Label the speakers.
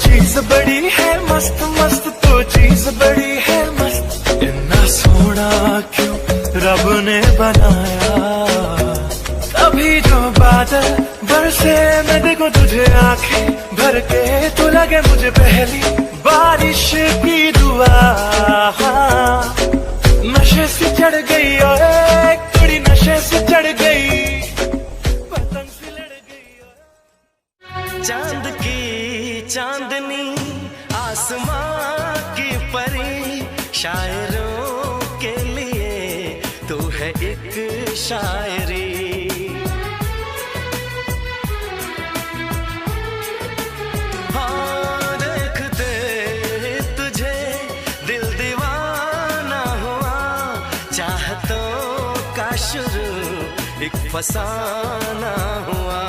Speaker 1: चीज बड़ी है मस्त मस्त, तो चीज बड़ी है मस्त। इतना सोना क्यों रब ने बनाया, अभी जो बादल बरसे मैं देखो तुझे आंखें भर के, तो लगे मुझे पहली बारिश की दुआ। नशे से चढ़ गई ओए कुड़ी, नशे से चढ़ गई, पतंग से लड़ गई। चांद की चांदनी आसमां की परी, शायरों के लिए तू है एक शायरी। हाँ देखते तुझे दिल दीवाना हुआ, चाहतों का शुरू एक फसाना हुआ।